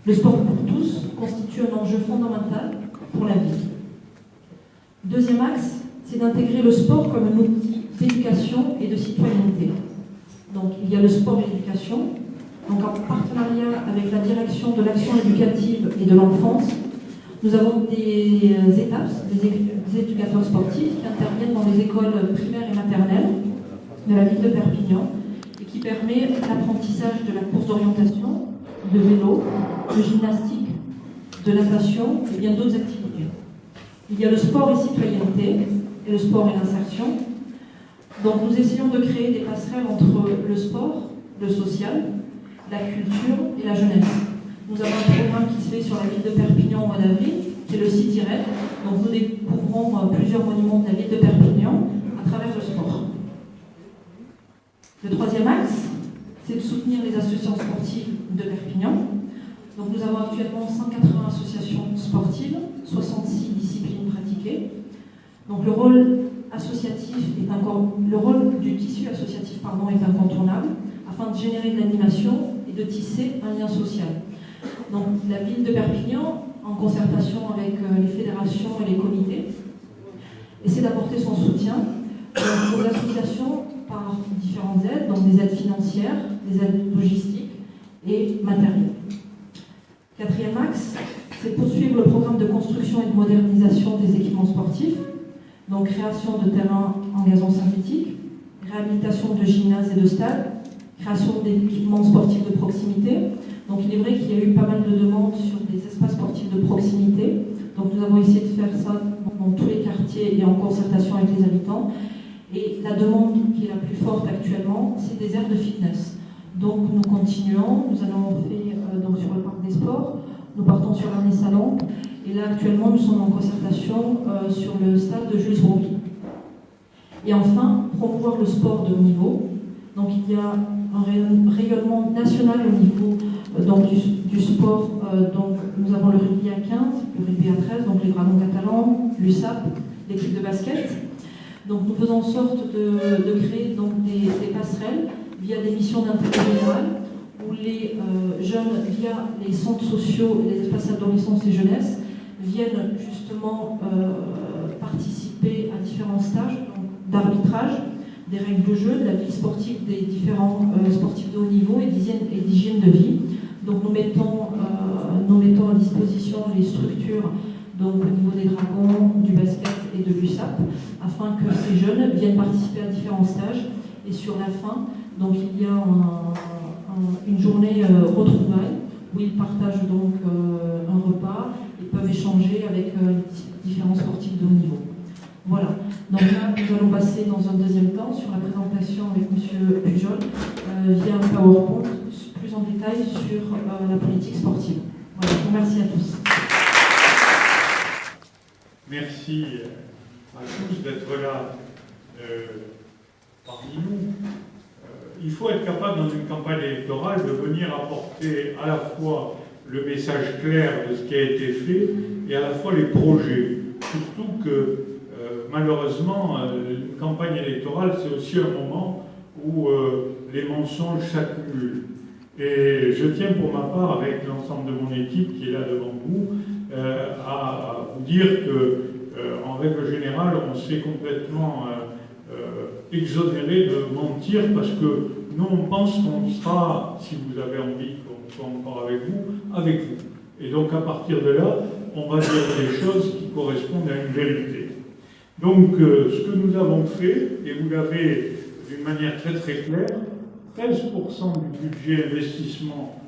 Le sport pour tous constitue un enjeu fondamental pour la vie. Deuxième axe, c'est d'intégrer le sport comme un outil d'éducation et de citoyenneté. Donc il y a le sport et l'éducation. Donc en partenariat avec la direction de l'action éducative et de l'enfance, nous avons des étapes, des éducateurs sportifs qui interviennent dans les écoles primaires et maternelles de la ville de Perpignan et qui permet l'apprentissage de la course d'orientation, de vélo, de gymnastique, de natation et bien d'autres activités. Il y a le sport et citoyenneté et le sport et l'insertion. Donc nous essayons de créer des passerelles entre le sport, le social, la culture et la jeunesse. Nous avons un programme qui se fait sur la ville de Perpignan au mois d'avril, qui est le City Red. Donc nous découvrons plusieurs monuments de la ville de Perpignan à travers le sport. Le troisième axe, c'est de soutenir les associations sportives de Perpignan. Donc nous avons actuellement 180 associations sportives, 66 disciplines pratiquées. Donc le rôle du tissu associatif est incontournable afin de générer de l'animation et de tisser un lien social. Donc la ville de Perpignan, en concertation avec les fédérations et les comités, essaie d'apporter son soutien aux associations par différentes aides, donc des aides financières, des aides logistiques et matérielles. Quatrième axe, c'est de poursuivre le programme de construction et de modernisation des équipements sportifs, donc création de terrains en gazon synthétique, réhabilitation de gymnases et de stades, création d'équipements sportifs de proximité. Donc il est vrai qu'il y a eu pas mal de demandes sur des espaces sportifs de proximité. Donc nous avons essayé de faire ça dans tous les quartiers et en concertation avec les habitants. Et la demande qui est la plus forte actuellement, c'est des aires de fitness. Donc nous continuons, nous allons faire donc sur le parc des sports, nous partons sur l'année salon, et là actuellement nous sommes en concertation sur le stade de Jules Brougy. Et enfin, promouvoir le sport de haut niveau. Donc il y a un rayonnement national au niveau du sport. Donc nous avons le rugby à 15, le rugby à 13, donc les Dragons catalans, l'USAP, l'équipe de basket. Donc nous faisons en sorte de créer donc, des passerelles via des missions d'intérêt général où les jeunes, via les centres sociaux et les espaces adolescence et jeunesse, viennent justement participer à différents stages d'arbitrage, des règles de jeu, de la vie sportive des différents sportifs de haut niveau et d'hygiène de vie. Donc nous mettons à disposition les structures donc, au niveau des Dragons, du basket et de l'USAP, afin que ces jeunes viennent participer à différents stages. Et sur la fin, donc, il y a une journée retrouvailles où ils partagent donc un repas et peuvent échanger avec différents sportifs de haut niveau. Voilà. Donc là, nous allons passer dans un deuxième temps sur la présentation avec M. Pujol via un PowerPoint plus en détail sur la politique sportive. Voilà. Je vous remercie à tous. Merci à tous d'être là parmi nous. Il faut être capable, dans une campagne électorale, de venir apporter à la fois le message clair de ce qui a été fait et à la fois les projets. Surtout que, malheureusement, une campagne électorale, c'est aussi un moment où les mensonges s'accumulent. Et je tiens pour ma part, avec l'ensemble de mon équipe qui est là devant vous, à vous dire que, en règle générale, on se fait complètement exonéré de mentir parce que nous, on pense qu'on sera, si vous avez envie qu'on soit encore avec vous. Et donc, à partir de là, on va dire des choses qui correspondent à une vérité. Donc, ce que nous avons fait, et vous l'avez d'une manière très très claire, 13% du budget investissement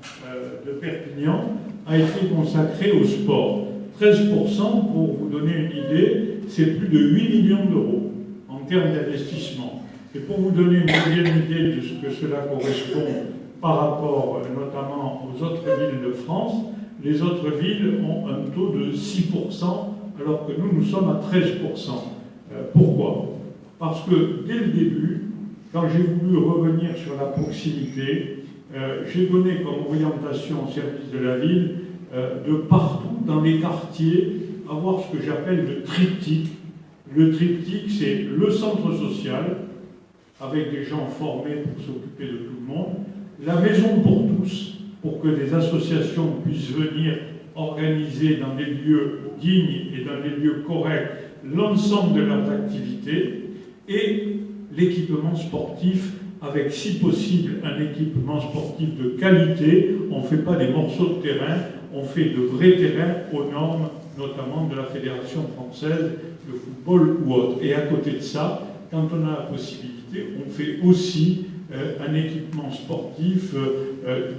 de Perpignan a été consacré au sport. 13%, pour vous donner une idée, c'est plus de 8 millions d'euros en termes d'investissement. Et pour vous donner une deuxième idée de ce que cela correspond par rapport notamment aux autres villes de France, les autres villes ont un taux de 6%, alors que nous sommes à 13%. Pourquoi? Parce que dès le début, quand j'ai voulu revenir sur la proximité, j'ai donné comme orientation au service de la ville de partout dans les quartiers avoir ce que j'appelle le triptyque. Le triptyque, c'est le centre social, avec des gens formés pour s'occuper de tout le monde, la maison pour tous, pour que des associations puissent venir organiser dans des lieux dignes et dans des lieux corrects l'ensemble de leurs activités, et l'équipement sportif avec, si possible, un équipement sportif de qualité. On ne fait pas des morceaux de terrain, on fait de vrais terrains aux normes, notamment de la Fédération française de football ou autre. Et à côté de ça, quand on a la possibilité, on fait aussi un équipement sportif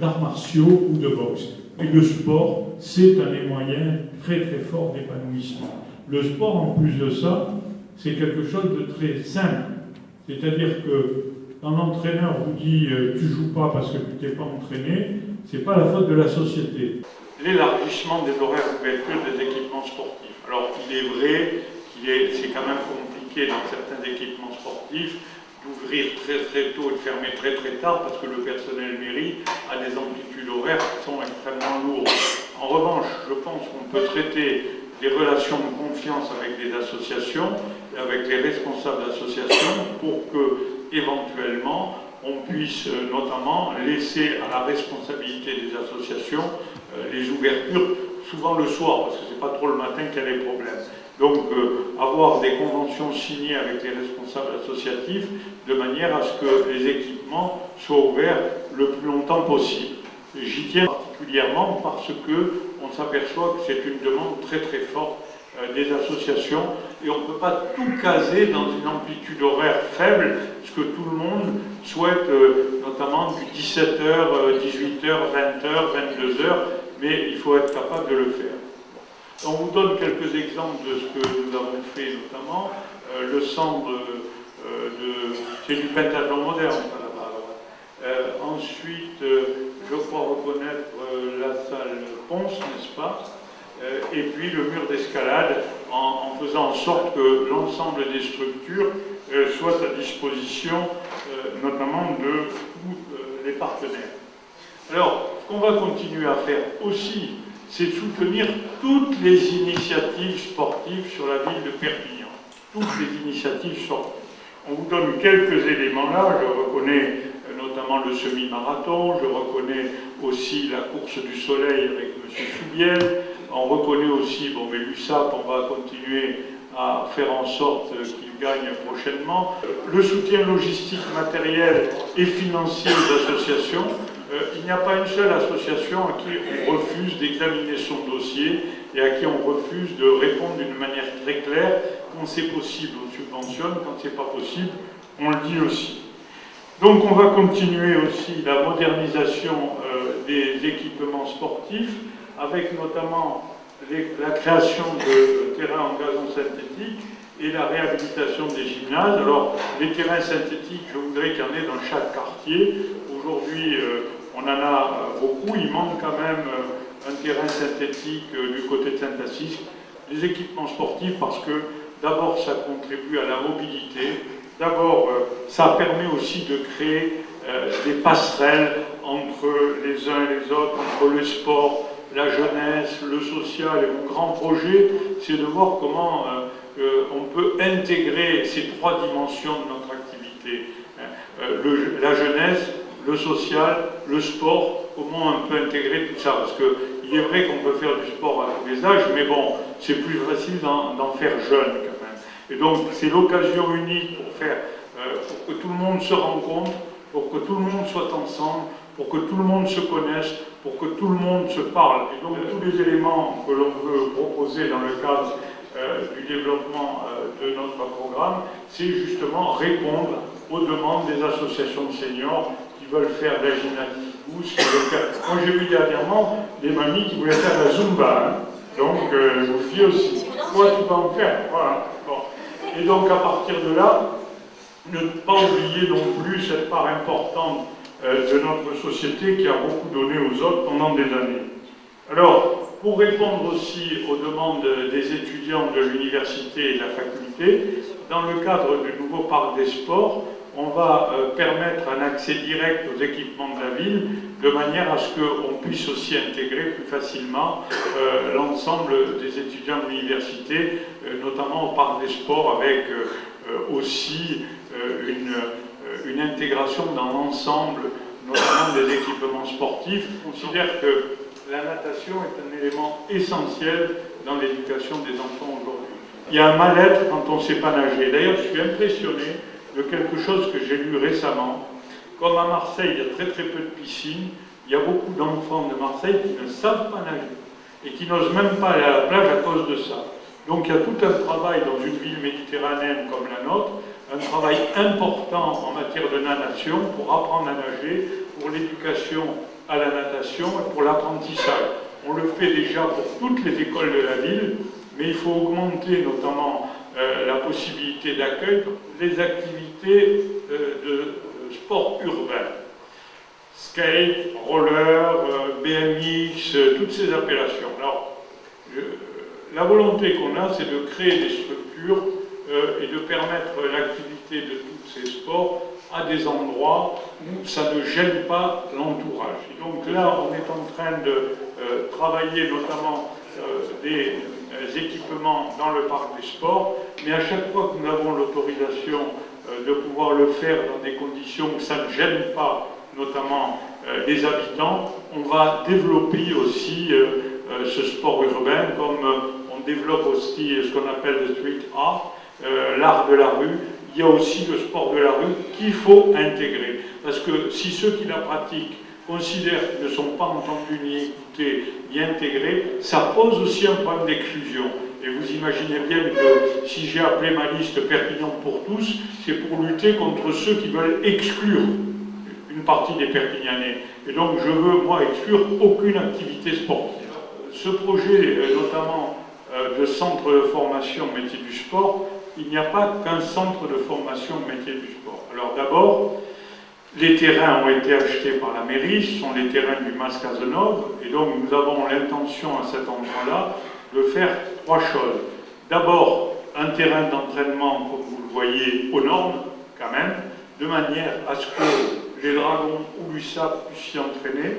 d'arts martiaux ou de boxe. Et le sport, c'est un des moyens très très forts d'épanouissement. Le sport, en plus de ça, c'est quelque chose de très simple. C'est-à-dire que quand l'entraîneur vous dit tu joues pas parce que tu t'es pas entraîné, c'est pas la faute de la société. L'élargissement des horaires d'ouverture des équipements sportifs. Alors il est vrai c'est quand même compliqué dans certains équipements sportifs d'ouvrir très très tôt et de fermer très très tard parce que le personnel mairie a des amplitudes horaires qui sont extrêmement lourdes. En revanche, je pense qu'on peut traiter des relations de confiance avec des associations et avec les responsables d'associations pour que, éventuellement, on puisse notamment laisser à la responsabilité des associations les ouvertures, souvent le soir, parce que c'est pas trop le matin qu'il y a les problèmes. Donc, avoir des conventions signées avec les responsables associatifs de manière à ce que les équipements soient ouverts le plus longtemps possible. J'y tiens particulièrement parce qu'on s'aperçoit que c'est une demande très très forte des associations et on ne peut pas tout caser dans une amplitude horaire faible, ce que tout le monde souhaite, notamment du 17h, 18h, 20h, 22h, mais il faut être capable de le faire. On vous donne quelques exemples de ce que nous avons fait, notamment le centre c'est du pentathlon moderne, là-bas. Ensuite, je crois reconnaître la salle Ponce, n'est-ce pas? Et puis le mur d'escalade, en faisant en sorte que l'ensemble des structures soient à disposition, notamment de tous les partenaires. Alors, ce qu'on va continuer à faire aussi, c'est soutenir toutes les initiatives sportives sur la ville de Perpignan. Toutes les initiatives sportives. On vous donne quelques éléments là, je reconnais notamment le semi-marathon, je reconnais aussi la course du soleil avec M. Soubiel, on reconnaît aussi, bon mais l'USAP, on va continuer à faire en sorte qu'il gagne prochainement. Le soutien logistique, matériel et financier aux associations. Il n'y a pas une seule association à qui on refuse d'examiner son dossier et à qui on refuse de répondre d'une manière très claire. Quand c'est possible, on subventionne, quand c'est pas possible, on le dit aussi. Donc on va continuer aussi la modernisation des équipements sportifs, avec notamment la création de terrains en gazon synthétique et la réhabilitation des gymnases. Alors les terrains synthétiques, je voudrais qu'il y en ait dans chaque quartier. Aujourd'hui, on en a beaucoup, il manque quand même un terrain synthétique du côté de Saint-Assis. Les équipements sportifs, parce que d'abord ça contribue à la mobilité, d'abord ça permet aussi de créer des passerelles entre les uns et les autres, entre le sport, la jeunesse, le social. Et mon grand projet, c'est de voir comment on peut intégrer ces trois dimensions de notre activité. La jeunesse, le social, le sport, comment on peut intégrer tout ça. Parce qu'il est vrai qu'on peut faire du sport à tous les âges, mais bon, c'est plus facile d'en faire jeune quand même. Et donc, c'est l'occasion unique pour que tout le monde se rencontre, pour que tout le monde soit ensemble, pour que tout le monde se connaisse, pour que tout le monde se parle. Et donc, tous les éléments que l'on veut proposer dans le cadre du développement de notre programme, c'est justement répondre aux demandes des associations de seniors qui veulent faire de la gymnastique douce, qui veulent faire... Moi, j'ai vu dernièrement des mamies qui voulaient faire la Zumba, hein. Donc, je vous dis aussi, toi, tu peux en faire. Voilà. Bon. Et donc, à partir de là, ne pas oublier non plus cette part importante de notre société qui a beaucoup donné aux autres pendant des années. Alors, pour répondre aussi aux demandes des étudiants de l'université et de la faculté, dans le cadre du nouveau parc des sports, on va permettre un accès direct aux équipements de la ville, de manière à ce qu'on puisse aussi intégrer plus facilement l'ensemble des étudiants de l'université, notamment au parc des sports, avec aussi une intégration dans l'ensemble notamment des équipements sportifs, considère que la natation est un élément essentiel dans l'éducation des enfants aujourd'hui. Il y a un mal-être quand on ne sait pas nager. D'ailleurs, je suis impressionné de quelque chose que j'ai lu récemment. Comme à Marseille, il y a très très peu de piscines, il y a beaucoup d'enfants de Marseille qui ne savent pas nager et qui n'osent même pas aller à la plage à cause de ça. Donc il y a tout un travail dans une ville méditerranéenne comme la nôtre, un travail important en matière de natation pour apprendre à nager, pour l'éducation à la natation et pour l'apprentissage. On le fait déjà pour toutes les écoles de la ville, mais il faut augmenter notamment la possibilité d'accueil des activités de sport urbain. Skate, roller, BMX, toutes ces appellations. Alors, la volonté qu'on a, c'est de créer des structures et de permettre l'activité de tous ces sports à des endroits où ça ne gêne pas l'entourage. Et donc là, on est en train de travailler notamment des équipements dans le parc des sports, mais à chaque fois que nous avons l'autorisation de pouvoir le faire dans des conditions où ça ne gêne pas notamment les habitants, on va développer aussi ce sport urbain, comme on développe aussi ce qu'on appelle le street art, l'art de la rue. Il y a aussi le sport de la rue qu'il faut intégrer. Parce que si ceux qui la pratiquent considèrent qu'ils ne sont pas entendus, ni écoutés, ni intégrés, ça pose aussi un problème d'exclusion. Et vous imaginez bien que si j'ai appelé ma liste Perpignan pour tous, c'est pour lutter contre ceux qui veulent exclure une partie des Perpignanais. Et donc je veux, moi, exclure aucune activité sportive. Ce projet, notamment de centre de formation métier du sport, il n'y a pas qu'un centre de formation métier du sport. Alors d'abord, les terrains ont été achetés par la mairie, ce sont les terrains du Mas Cazenove, et donc nous avons l'intention à cet endroit-là de faire trois choses. D'abord, un terrain d'entraînement, comme vous le voyez, aux normes, quand même, de manière à ce que les Dragons ou l'USAP puissent s'y entraîner.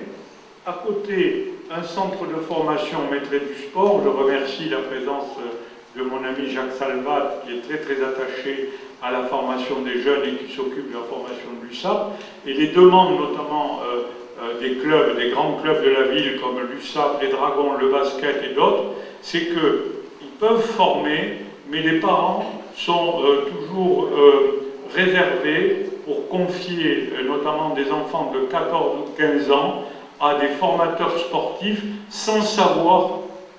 À côté, un centre de formation maîtrise du sport. Je remercie la présence de mon ami Jacques Salvat, qui est très très attaché à la formation des jeunes et qui s'occupe de la formation de l'USAP. Et les demandes notamment des clubs, des grands clubs de la ville comme l'USAP, les Dragons, le basket et d'autres, c'est qu'ils peuvent former, mais les parents sont toujours réservés pour confier notamment des enfants de 14 ou 15 ans à des formateurs sportifs sans savoir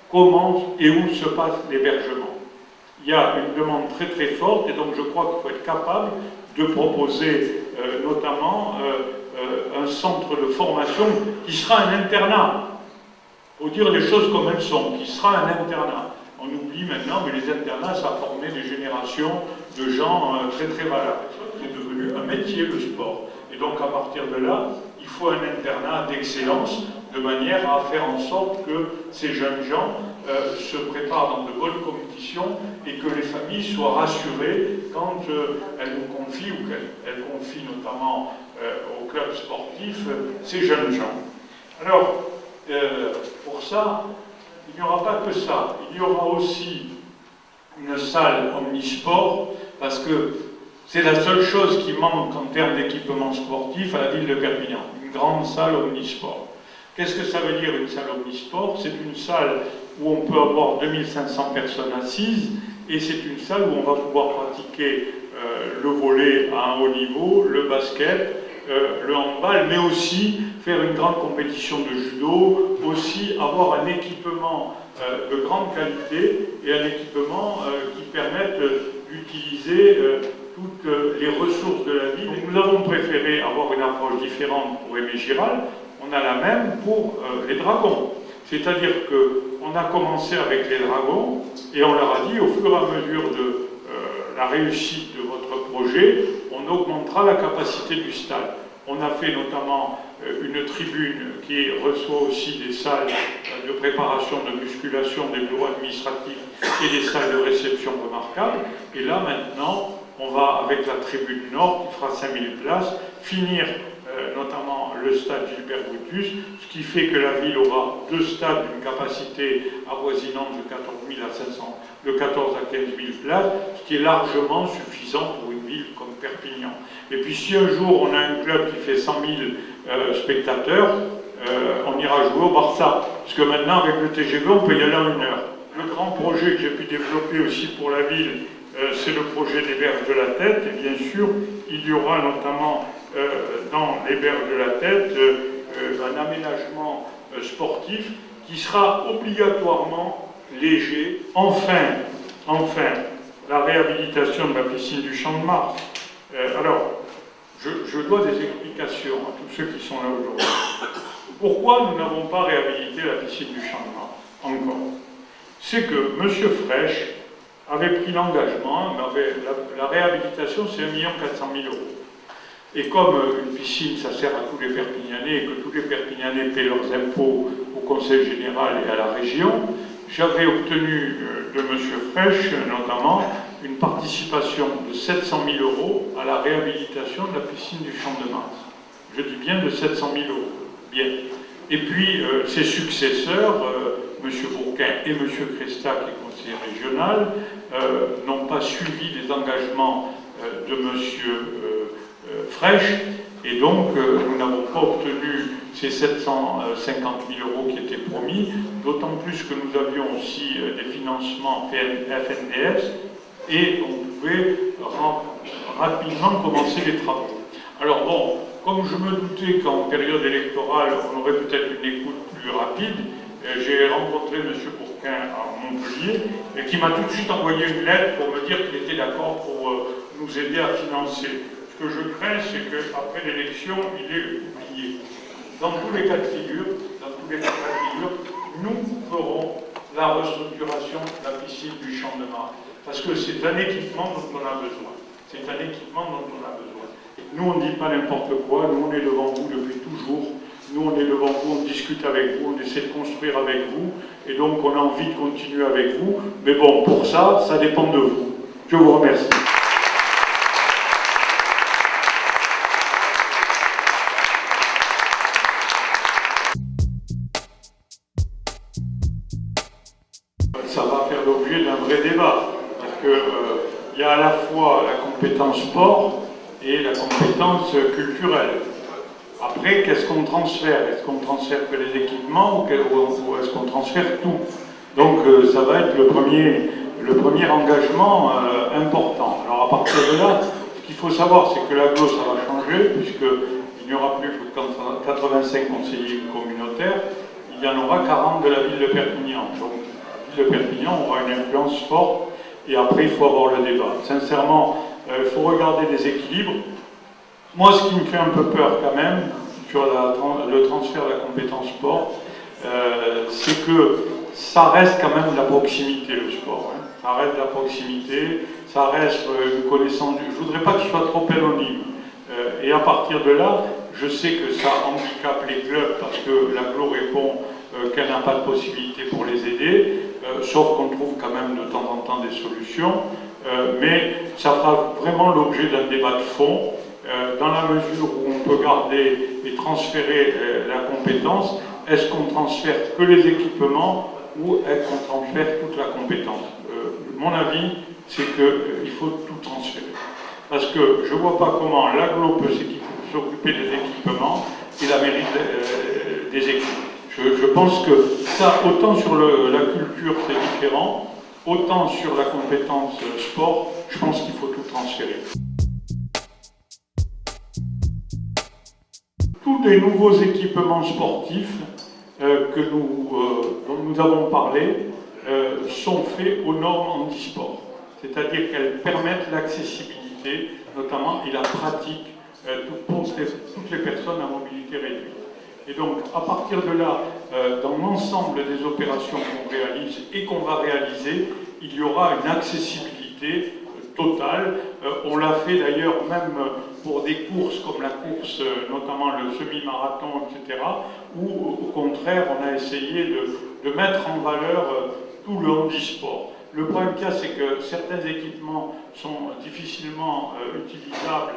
comment et où se passe l'hébergement. Il y a une demande très très forte et donc je crois qu'il faut être capable de proposer notamment un centre de formation qui sera un internat. Il faut dire les choses comme elles sont, qui sera un internat. On oublie maintenant, mais les internats, ça a formé des générations de gens très très valables. C'est devenu un métier, le sport. Et donc à partir de là, il faut un internat d'excellence, de manière à faire en sorte que ces jeunes gens se préparent dans de bonnes compétitions et que les familles soient rassurées quand elles nous confient, ou qu'elles confient notamment au club sportif, ces jeunes gens. Alors, pour ça, il n'y aura pas que ça. Il y aura aussi une salle omnisport, parce que c'est la seule chose qui manque en termes d'équipement sportif à la ville de Perpignan. Une grande salle omnisport. Qu'est-ce que ça veut dire une salle omnisport? C'est une salle où on peut avoir 2500 personnes assises, et c'est une salle où on va pouvoir pratiquer le volley à un haut niveau, le basket, le handball, mais aussi faire une grande compétition de judo, aussi avoir un équipement de grande qualité et un équipement qui permette d'utiliser toutes les ressources de la ville. Nous avons préféré avoir une approche différente pour Aimé Giral, on a la même pour les Dragons. C'est-à-dire qu'on a commencé avec les Dragons et on leur a dit, au fur et à mesure de la réussite de votre projet, on augmentera la capacité du stade. On a fait notamment une tribune qui reçoit aussi des salles de préparation, de musculation, des bureaux administratifs et des salles de réception remarquables. Et là, maintenant, on va, avec la tribune nord, qui fera 5000 places, finir notamment le stade Gilbert Brutus, ce qui fait que la ville aura deux stades d'une capacité avoisinante de 14 000 à 500, de 14 à 15 000 places, ce qui est largement suffisant pour une ville ville comme Perpignan. Et puis si un jour on a un club qui fait 100 000 spectateurs, on ira jouer au Barça. Parce que maintenant, avec le TGV, on peut y aller en 1 heure. Le grand projet que j'ai pu développer aussi pour la ville, c'est le projet des Berges de la Tête. Et bien sûr, il y aura notamment dans les Berges de la Tête un aménagement sportif qui sera obligatoirement léger. Enfin, la réhabilitation de la piscine du Champ de Mars. Alors, je dois des explications à tous ceux qui sont là aujourd'hui. Pourquoi nous n'avons pas réhabilité la piscine du Champ de Mars encore? C'est que M. Fraîche avait pris l'engagement, la réhabilitation c'est 1 400 000 €. Et comme une piscine, ça sert à tous les Perpignanais et que tous les Perpignanais paient leurs impôts au Conseil général et à la région, j'avais obtenu de M. Fraîche, notamment, une participation de 700 000 € à la réhabilitation de la piscine du Champ de Mars. Je dis bien de 700 000 €. Bien. Et puis, ses successeurs, M. Bourquin et M. Cresta, qui est conseiller régional, n'ont pas suivi les engagements de M. Fraîche, et donc nous n'avons pas obtenu ces 750 000 € qui étaient promis, d'autant plus que nous avions aussi des financements FNDS, et on pouvait rapidement commencer les travaux. Alors bon, comme je me doutais qu'en période électorale, on aurait peut-être une écoute plus rapide, j'ai rencontré M. Bourquin à Montpellier, et qui m'a tout de suite envoyé une lettre pour me dire qu'il était d'accord pour nous aider à financer. Ce que je crains, c'est qu'après l'élection, il est oublié. Dans tous les cas de figure, nous ferons la restructuration de la piscine du Champ de Mars. Parce que c'est un équipement dont on a besoin. C'est un équipement dont on a besoin. Nous, on ne dit pas n'importe quoi. Nous, on est devant vous depuis toujours. Nous, on est devant vous, on discute avec vous, on essaie de construire avec vous. Et donc, on a envie de continuer avec vous. Mais bon, pour ça, ça dépend de vous. Je vous remercie. Ça va faire l'objet d'un vrai débat, parce qu'il y a à la fois la compétence sport et la compétence culturelle. Après, qu'est-ce qu'on transfère? Est-ce qu'on transfère que les équipements ou est-ce qu'on transfère tout? Donc ça va être le premier engagement important. Alors à partir de là, ce qu'il faut savoir, c'est que l'agglo, ça va changer, puisqu'il n'y aura plus que 85 conseillers communautaires, il y en aura 40 de la ville de Perpignan. Donc, de Perpignan aura une influence forte, et après il faut avoir le débat. Sincèrement, il faut regarder les équilibres. Moi, ce qui me fait un peu peur quand même, sur le transfert de la compétence sport, c'est que ça reste quand même de la proximité, le sport. Hein. Ça reste de la proximité, ça reste une connaissance. Je ne voudrais pas que ce soit trop anonyme. Et à partir de là, je sais que ça handicape les clubs, parce que l'agglo répond qu'elle n'a pas de possibilité pour les aider, sauf qu'on trouve quand même de temps en temps des solutions, mais ça fera vraiment l'objet d'un débat de fond, dans la mesure où on peut garder et transférer la compétence. Est-ce qu'on transfère que les équipements ou est-ce qu'on transfère toute la compétence? Mon avis, c'est qu'il faut tout transférer. Parce que je ne vois pas comment l'agglo peut s'occuper des équipements et la mairie des équipes. Je pense que ça, autant sur la culture c'est différent, autant sur la compétence sport, je pense qu'il faut tout transférer. Tous les nouveaux équipements sportifs dont nous avons parlé sont faits aux normes handisport. C'est-à-dire qu'elles permettent l'accessibilité, notamment, et la pratique pour toutes les personnes à mobilité réduite. Et donc, à partir de là, dans l'ensemble des opérations qu'on réalise et qu'on va réaliser, il y aura une accessibilité totale. On l'a fait d'ailleurs même pour des courses comme la course, notamment le semi-marathon, etc., où au contraire, on a essayé de mettre en valeur tout le handisport. Le problème qu'il y a, c'est que certains équipements sont difficilement utilisables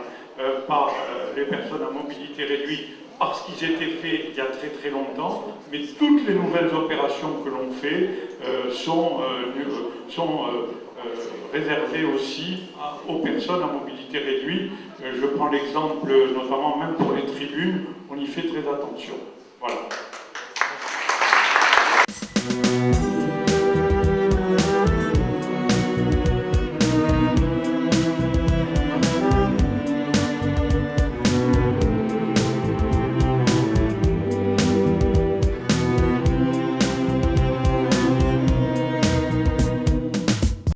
par les personnes à mobilité réduite parce qu'ils étaient faits il y a très très longtemps, mais toutes les nouvelles opérations que l'on fait sont réservées aussi aux personnes à mobilité réduite. Je prends l'exemple, notamment même pour les tribunes, on y fait très attention. Voilà.